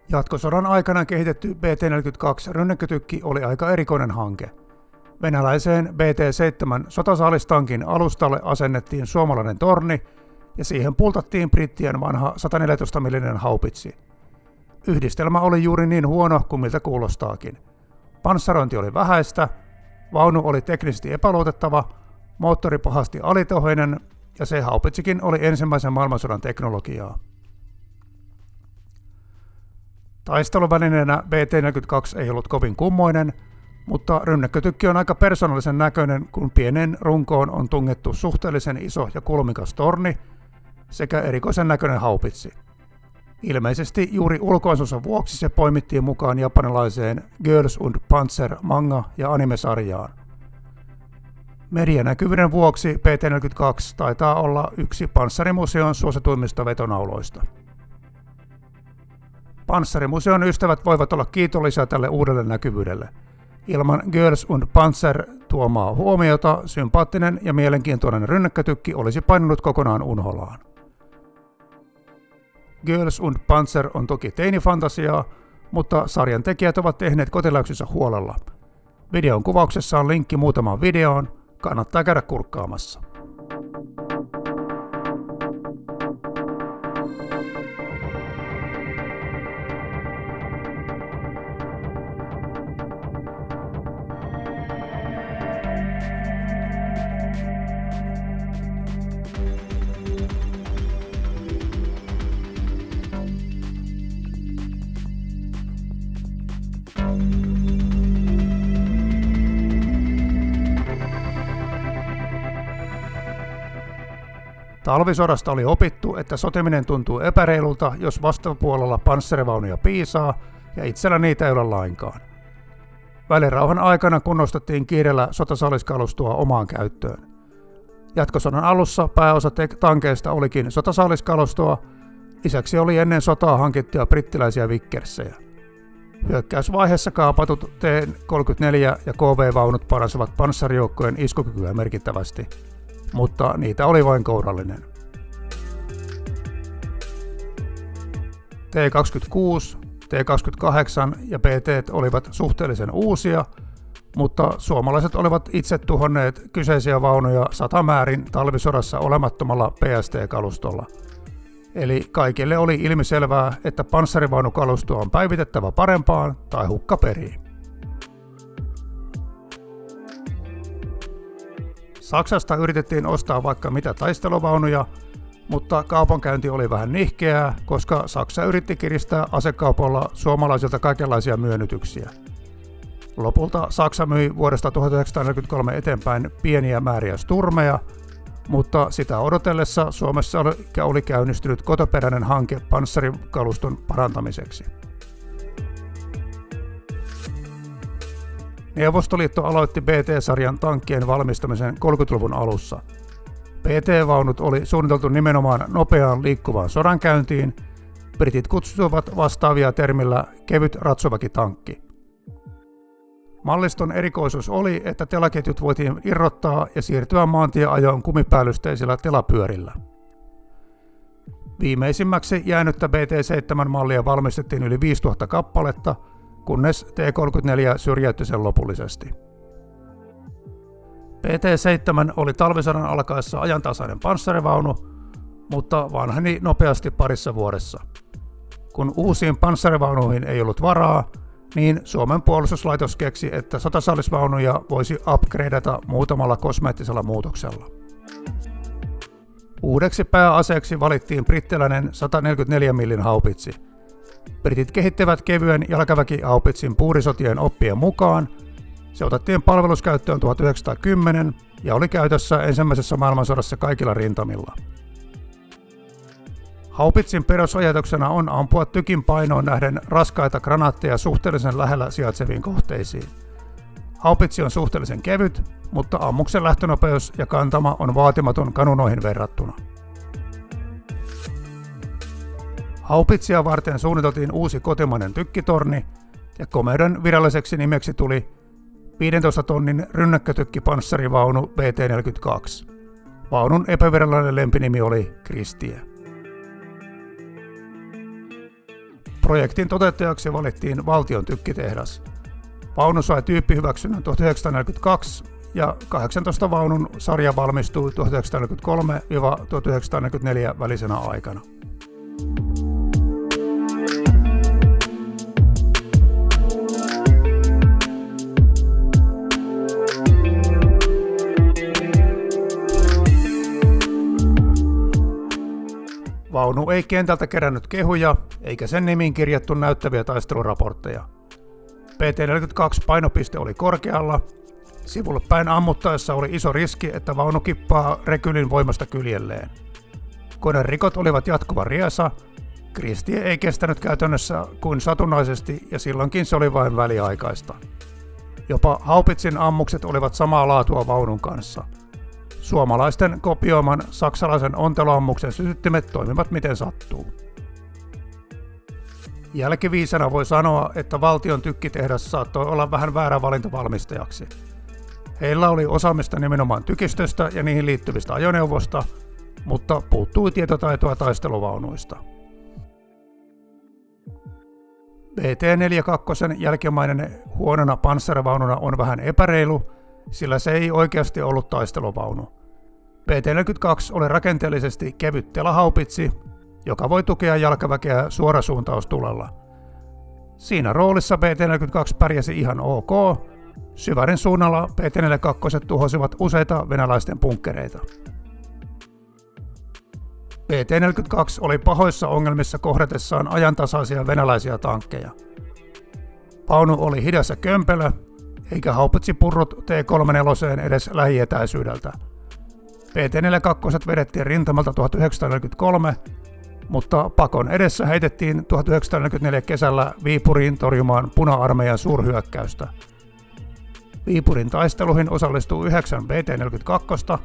Jatkosodan aikana kehitetty BT-42 rynnäkkötykki oli aika erikoinen hanke. Venäläiseen BT-7 sotasaalistankin alustalle asennettiin suomalainen torni ja siihen pultattiin brittien vanha 114 mm haupitsi. Yhdistelmä oli juuri niin huono kuin miltä kuulostaakin. Panssarointi oli vähäistä, vaunu oli teknisesti epäluotettava, moottori pahasti alitehoinen ja se haupitsikin oli ensimmäisen maailmansodan teknologiaa. Taisteluvälineenä BT-42 ei ollut kovin kummoinen, mutta rynnäkkötykki on aika persoonallisen näköinen, kun pienen runkoon on tungettu suhteellisen iso ja kulmikas torni sekä erikoisen näköinen haupitsi. Ilmeisesti juuri ulkoasunsa vuoksi se poimittiin mukaan japanilaiseen Girls und Panzer manga- ja anime-sarjaan. Medianäkyvyyden vuoksi BT-42 taitaa olla yksi Panssarimuseon suosituimmista vetonauloista. Panssarimuseon ystävät voivat olla kiitollisia tälle uudelle näkyvyydelle. Ilman Girls und Panzer tuomaa huomiota sympaattinen ja mielenkiintoinen rynnäkkötykki olisi painunut kokonaan unholaan. Girls und Panzer on toki teinifantasiaa, mutta sarjan tekijät ovat tehneet kotiläksynsä huolella. Videon kuvauksessa on linkki muutamaan videoon, kannattaa käydä kurkkaamassa. Talvisodasta oli opittu, että sotiminen tuntuu epäreilulta, jos vastapuolella panssarivaunuja piisaa ja itsellä niitä ei ole lainkaan. Välirauhan aikana kunnostettiin kiireellä sotasaaliskalustoa omaan käyttöön. Jatkosodan alussa pääosa tankeista olikin sotasaaliskalustoa, lisäksi oli ennen sotaa hankittuja brittiläisiä Vickersejä. Hyökkäysvaiheessa kaapatut T-34 ja KV-vaunut paransivat panssarijoukkojen iskukykyä merkittävästi, mutta niitä oli vain kourallinen. T-26, T-28 ja PT olivat suhteellisen uusia, mutta suomalaiset olivat itse tuhonneet kyseisiä vaunuja satamäärin talvisodassa olemattomalla PST-kalustolla. Eli kaikille oli ilmiselvää, että panssarivaunukalustoa on päivitettävä parempaan tai hukka perii. Saksasta yritettiin ostaa vaikka mitä taisteluvaunuja, mutta kaupankäynti oli vähän nihkeää, koska Saksa yritti kiristää asekaupalla suomalaisilta kaikenlaisia myönnytyksiä. Lopulta Saksa myi vuodesta 1943 eteenpäin pieniä määriä Sturmeja, mutta sitä odotellessa Suomessa oli käynnistynyt kotoperäinen hanke panssarikaluston parantamiseksi. Neuvostoliitto aloitti BT-sarjan tankkien valmistamisen 30-luvun alussa. BT-vaunut oli suunniteltu nimenomaan nopeaan liikkuvaan sodankäyntiin. Britit kutsuivat vastaavia termillä kevyt ratsuväkitankki. Malliston erikoisuus oli, että telaketjut voitiin irrottaa ja siirtyä maantieajoon kumipäällysteisillä telapyörillä. Viimeisimmäksi jäänyttä BT-7-mallia valmistettiin yli 5000 kappaletta, kunnes T-34 syrjäytti sen lopullisesti. BT-7 oli talvisodan alkaessa ajantasainen panssarivaunu, mutta vanheni nopeasti parissa vuodessa. Kun uusiin panssarivaunuihin ei ollut varaa, niin Suomen puolustuslaitos keksi, että sotasaalisvaunuja voisi upgradeata muutamalla kosmeettisella muutoksella. Uudeksi pääaseeksi valittiin brittiläinen 144 mm haupitsi. Britit kehittivät kevyen jalkaväkihaupitsin puurisotien oppien mukaan. Se otettiin palveluskäyttöön 1910 ja oli käytössä ensimmäisessä maailmansodassa kaikilla rintamilla. Haupitsin perusajatuksena on ampua tykin painoon nähden raskaita granaatteja suhteellisen lähellä sijaitseviin kohteisiin. Haupitsi on suhteellisen kevyt, mutta ammuksen lähtönopeus ja kantama on vaatimaton kanunoihin verrattuna. Haupitsia varten suunniteltiin uusi kotimainen tykkitorni ja komeuden viralliseksi nimeksi tuli 15 tonnin rynnäkkötykkipanssarivaunu BT-42. Vaunun epävirallinen lempinimi oli Kristie. Projektin toteuttajaksi valittiin Valtion tykkitehdas. Vaunu sai tyyppihyväksynnän 1942 ja 18 vaunun sarja valmistui 1943–1944 välisenä aikana. Vaunu ei kentältä kerännyt kehuja, eikä sen nimiin kirjattu näyttäviä taisteluraportteja. PT-42 painopiste oli korkealla. Sivulle päin ammuttaessa oli iso riski, että vaunu kippaa rekylin voimasta kyljelleen. Konerikot olivat jatkuva riesa. Kriistie ei kestänyt käytännössä kuin satunnaisesti, ja silloinkin se oli vain väliaikaista. Jopa haupitsin ammukset olivat samaa laatua vaunun kanssa. Suomalaisten kopioiman saksalaisen onteloammuksen sytyttimet toimivat miten sattuu. Jälkiviisana voi sanoa, että Valtion tykkitehdas saattoi olla vähän väärä valinta valmistajaksi. Heillä oli osaamista nimenomaan tykistöstä ja niihin liittyvistä ajoneuvosta, mutta puuttui tietotaitoa taisteluvaunuista. BT-42 jälkimmäinen huonona panssarivaununa on vähän epäreilu, sillä se ei oikeasti ollut taisteluvaunu. BT-42 oli rakenteellisesti kevyt telahaupitsi, joka voi tukea jalkaväkeä suorasuuntaustulella. Siinä roolissa BT-42 pärjäsi ihan ok. Syvärin suunnalla BT-42 tuhosivat useita venäläisten bunkkereita. BT-42 oli pahoissa ongelmissa kohdatessaan ajantasaisia venäläisiä tankkeja. Vaunu oli hidas ja kömpelö, eikä haupitsi purrut T-34 edes lähietäisyydeltä. BT-42 vedettiin rintamalta 1943, mutta pakon edessä heitettiin 1944 kesällä Viipuriin torjumaan Puna-armeijan suurhyökkäystä. Viipurin taisteluihin osallistui 9 BT-42,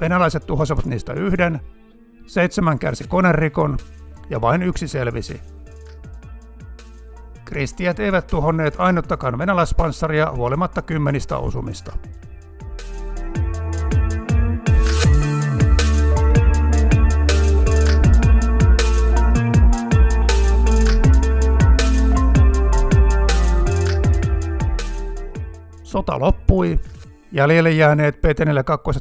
venäläiset tuhosivat niistä 1, 7 kärsi konerikon ja vain 1 selvisi. Kristiät eivät tuhonneet ainuttakaan venäläispanssaria huolimatta 10 osumista. Sota loppui, jäljelle jääneet PT-42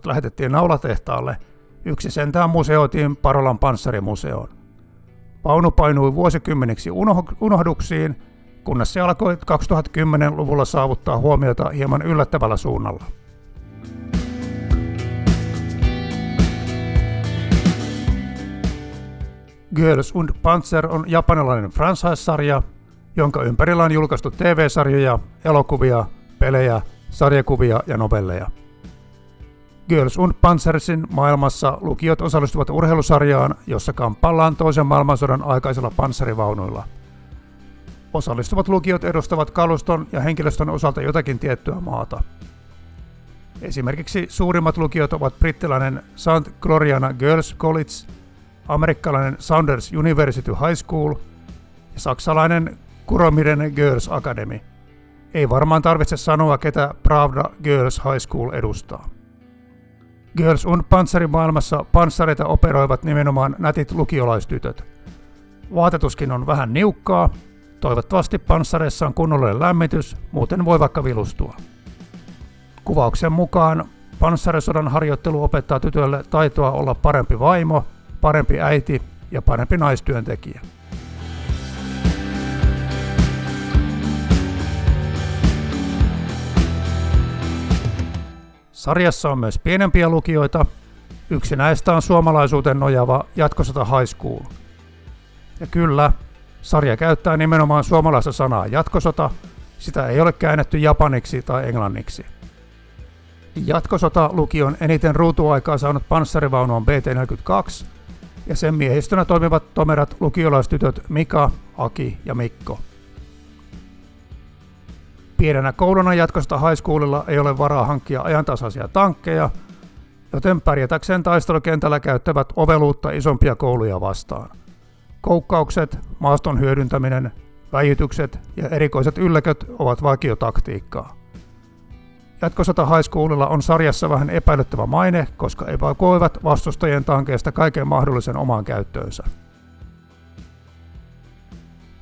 lähetettiin naulatehtaalle, yksi sentään museoitiin Parolan panssarimuseoon. Vaunu painui vuosikymmeniksi unohduksiin, kunnes se alkoi 2010-luvulla saavuttaa huomiota hieman yllättävällä suunnalla. Girls und Panzer on japanilainen franchise-sarja, jonka ympärillä on julkaistu TV-sarjoja, elokuvia, pelejä, sarjakuvia ja novelleja. Girls und Panzersin maailmassa lukiot osallistuvat urheilusarjaan, jossa kamppaillaan toisen maailmansodan aikaisilla panssarivaunuilla. Osallistuvat lukiot edustavat kaluston ja henkilöstön osalta jotakin tiettyä maata. Esimerkiksi suurimmat lukiot ovat brittiläinen St. Gloriana Girls College, amerikkalainen Saunders University High School ja saksalainen Kuromiren Girls Academy. Ei varmaan tarvitse sanoa, ketä Pravda Girls High School edustaa. Girls und Panzerimaailmassa panssareita operoivat nimenomaan nätit lukiolaistytöt. Vaatetuskin on vähän niukkaa, toivottavasti panssareissa on kunnollinen lämmitys, muuten voi vaikka vilustua. Kuvauksen mukaan panssarisodan harjoittelu opettaa tytölle taitoa olla parempi vaimo, parempi äiti ja parempi naistyöntekijä. Sarjassa on myös pienempiä lukioita. Yksi näistä on suomalaisuuteen nojaava Jatkosota High School. Ja kyllä, sarja käyttää nimenomaan suomalaista sanaa jatkosota, sitä ei ole käännetty japaniksi tai englanniksi. Jatkosota-lukion eniten ruutuaikaa saanut panssarivaunu on BT-42, ja sen miehistönä toimivat tomerat lukiolaistytöt Mika, Aki ja Mikko. Pienenä kouluna Jatkosota High Schoolilla ei ole varaa hankkia ajantasaisia tankkeja, joten pärjätäkseen taistelukentällä käyttävät oveluutta isompia kouluja vastaan. Koukkaukset, maaston hyödyntäminen, väijytykset ja erikoiset ylläköt ovat vakiotaktiikkaa. Jatkosota High Schoolilla on sarjassa vähän epäilyttävä maine, koska evakuoivat vastustajien tankeista kaiken mahdollisen omaan käyttöönsä.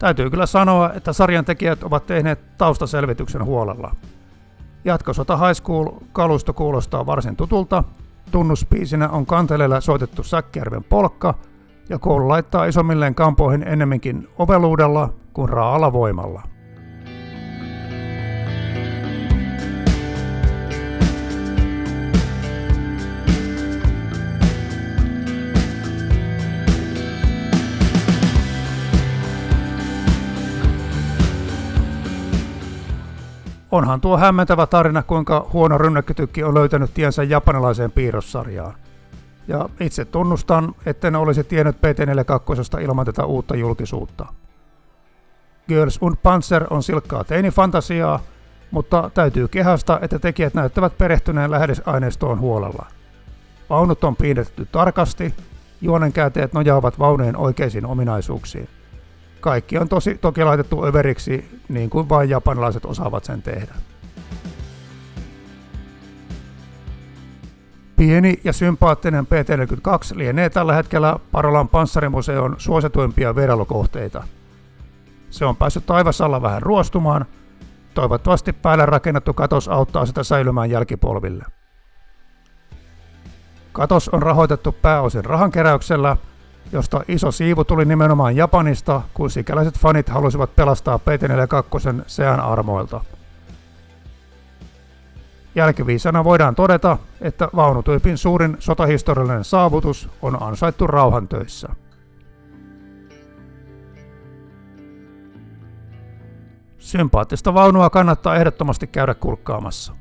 Täytyy kyllä sanoa, että sarjan tekijät ovat tehneet taustaselvityksen huolella. Jatkosota High School-kalusto kuulostaa varsin tutulta, tunnuspiisinä on kanteleella soitettu Säkkijärven polkka, ja koulu laittaa isommilleen kampoihin ennemminkin oveluudella kuin raa'alla voimalla. Onhan tuo hämmentävä tarina, kuinka huono rynnäkkötykki on löytänyt tiensä japanilaiseen piirrossarjaan. Ja itse tunnustan, etten olisi tiennyt PT42 ilman tätä uutta julkisuutta. Girls und Panzer on silkkaa teinifantasiaa, mutta täytyy kehasta, että tekijät näyttävät perehtyneen lähdesaineistoon huolella. Vaunut on piirretty tarkasti, juonenkäänteet nojaavat vaunujen oikeisiin ominaisuuksiin. Kaikki on toki laitettu överiksi, niin kuin vain japanilaiset osaavat sen tehdä. Pieni ja sympaattinen PT-42 lienee tällä hetkellä Parolan panssarimuseon suosituimpia vierailukohteita. Se on päässyt taivasalla vähän ruostumaan. Toivottavasti päälle rakennettu katos auttaa sitä säilymään jälkipolville. Katos on rahoitettu pääosin rahankeräyksellä, josta iso siivu tuli nimenomaan Japanista, kun sikäläiset fanit halusivat pelastaa PT-42 Sean armoilta. Jälkiviisana voidaan todeta, että vaunutyypin suurin sotahistoriallinen saavutus on ansaittu rauhantöissä. Sympaattista vaunua kannattaa ehdottomasti käydä kurkkaamassa.